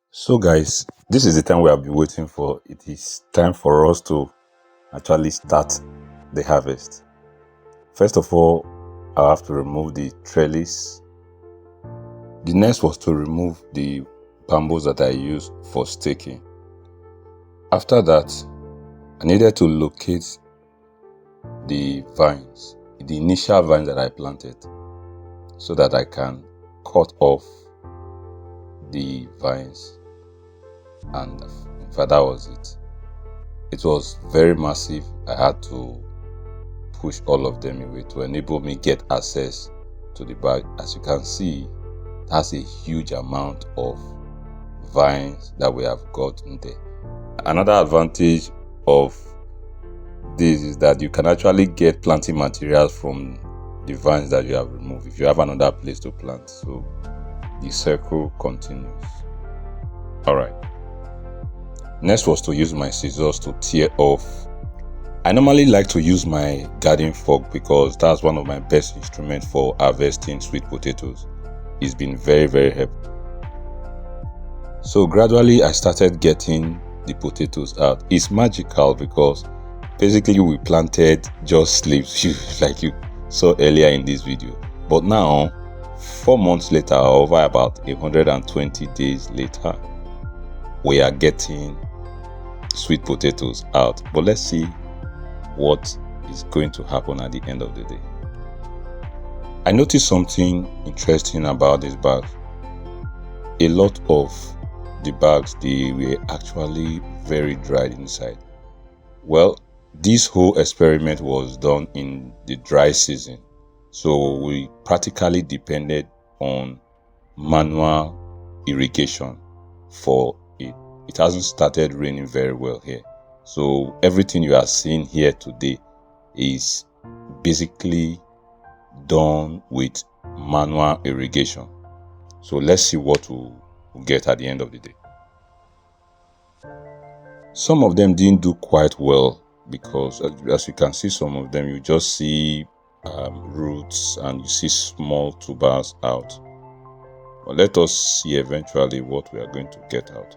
So guys, this is the time we have been waiting for. It is time for us to actually start the harvest. First of all, I have to remove the trellis. The next was to remove the bamboos that I used for staking. After that, I needed to locate the vines, the initial vines that I planted, so that I can cut off the vines. And in fact, that was it. It was very massive. I had to push all of them away to enable me get access to the bag. As you can see, that's a huge amount of vines that we have gotten there. Another advantage of this is that you can actually get planting materials from the vines that you have removed if you have another place to plant. So the circle continues. Alright. Next was to use my scissors to tear off. I normally like to use my garden fork because that's one of my best instruments for harvesting sweet potatoes. It's been very helpful. So gradually I started getting the potatoes out. It's magical because basically we planted just leaves like you saw earlier in this video. But now, 4 months later, over about 120 days later, we are getting sweet potatoes out. But let's see what is going to happen at the end of the day. I noticed something interesting about this bag. A lot of the bags, they were actually very dried inside. Well, this whole experiment was done in the dry season, so we practically depended on manual irrigation for it. It hasn't started raining very well here, so everything you are seeing here today is basically done with manual irrigation. So let's see what we'll get at the end of the day. Some of them didn't do quite well because as you can see, some of them you just see roots and you see small tubers out. But let us see eventually what we are going to get out.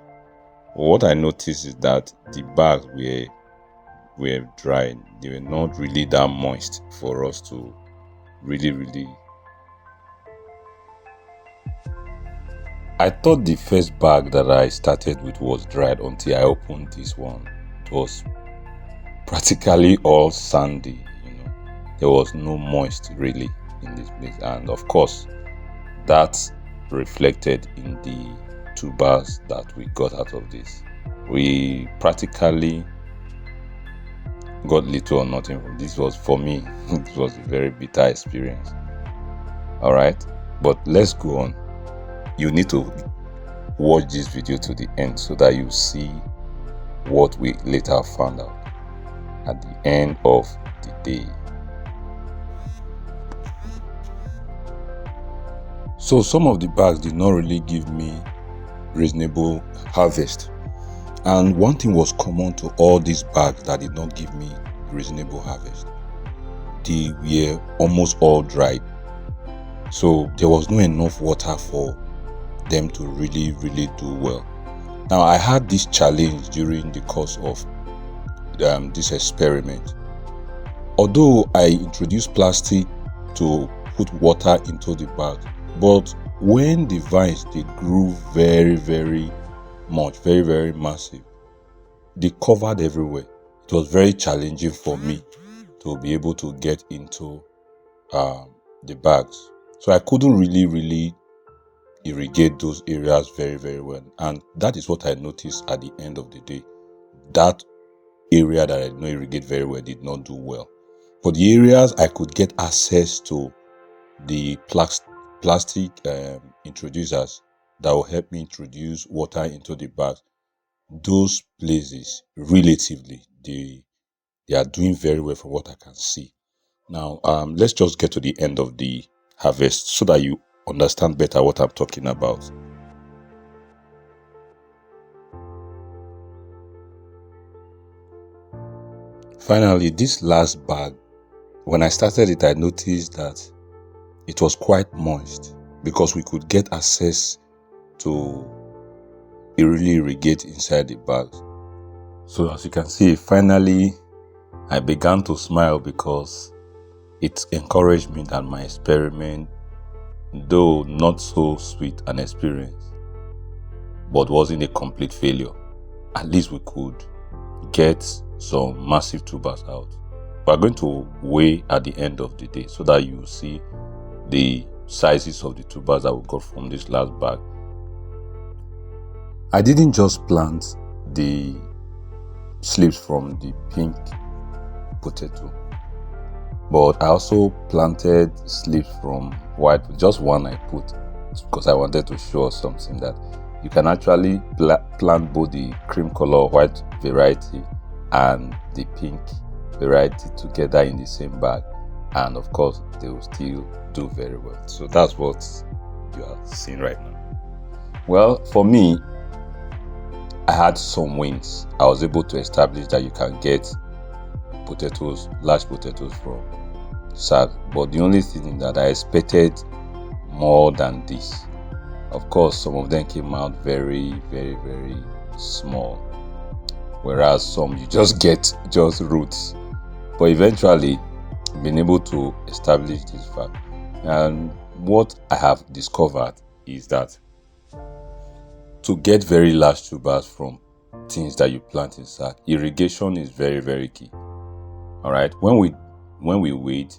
What I noticed is that the bags were dry. They were not really that moist for us to really. I thought the first bag that I started with was dried until I opened this one. It was practically all sandy, There was no moist really in this place, and of course that's reflected in the tubers that we got out of this. We practically got little or nothing from this. Was for me it was a very bitter experience. All right, but let's go on. You need to watch this video to the end so that you see what we later found out at the end of the day. So some of the bags did not really give me reasonable harvest, and one thing was common to all these bags that did not give me reasonable harvest. They were almost all dried, so there was not enough water for them to really do well. Now I had this challenge during the course of this experiment. although I introduced plastic to put water into the bag, but when the vines they grew very much, very massive, they covered everywhere. It was very challenging for me to be able to get into the bags, so I couldn't really irrigate those areas very well. And that is what I noticed at the end of the day. That area that I did not irrigate very well did not do well. For the areas I could get access to the plastic introducers that will help me introduce water into the bags, those places relatively they are doing very well from what I can see. Now let's just get to the end of the harvest so that you understand better what I'm talking about. Finally, this last bag, when I started it, I noticed that it was quite moist because we could get access to really irrigate inside the bags. So as you can see, finally I began to smile because it encouraged me that my experiment, though not so sweet an experience, but wasn't a complete failure. At least we could get some massive tubers out. We are going to weigh at the end of the day so that you see the sizes of the tubers that we got from this last bag. I didn't just plant the slips from the pink potato, but I also planted slips from white. Just one I put because I wanted to show us something, that you can actually plant both the cream color white variety and the pink variety together in the same bag, and of course they will still do very well. So that's what you are seeing right now. Well, for me, I had some wins. I was able to establish that you can get potatoes, large potatoes from sack, but the only thing is that I expected more than this. Of course, some of them came out very small, whereas some you just get just roots. But eventually been able to establish this fact. And what I have discovered is that to get very large tubers from things that you plant in sack, irrigation is very key. All right, when we weighed,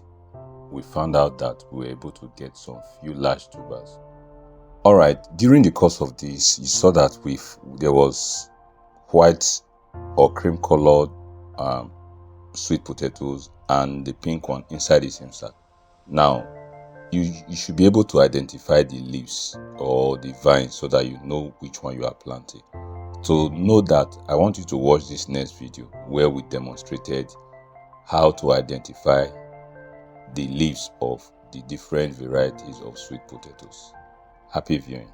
we found out that we were able to get some few large tubers. All right, during the course of this, you saw that there was white or cream colored sweet potatoes and the pink one inside the same sack. Now you should be able to identify the leaves or the vines so that you know which one you are planting. To know that, I want you to watch this next video where we demonstrated how to identify the leaves of the different varieties of sweet potatoes. Happy viewing.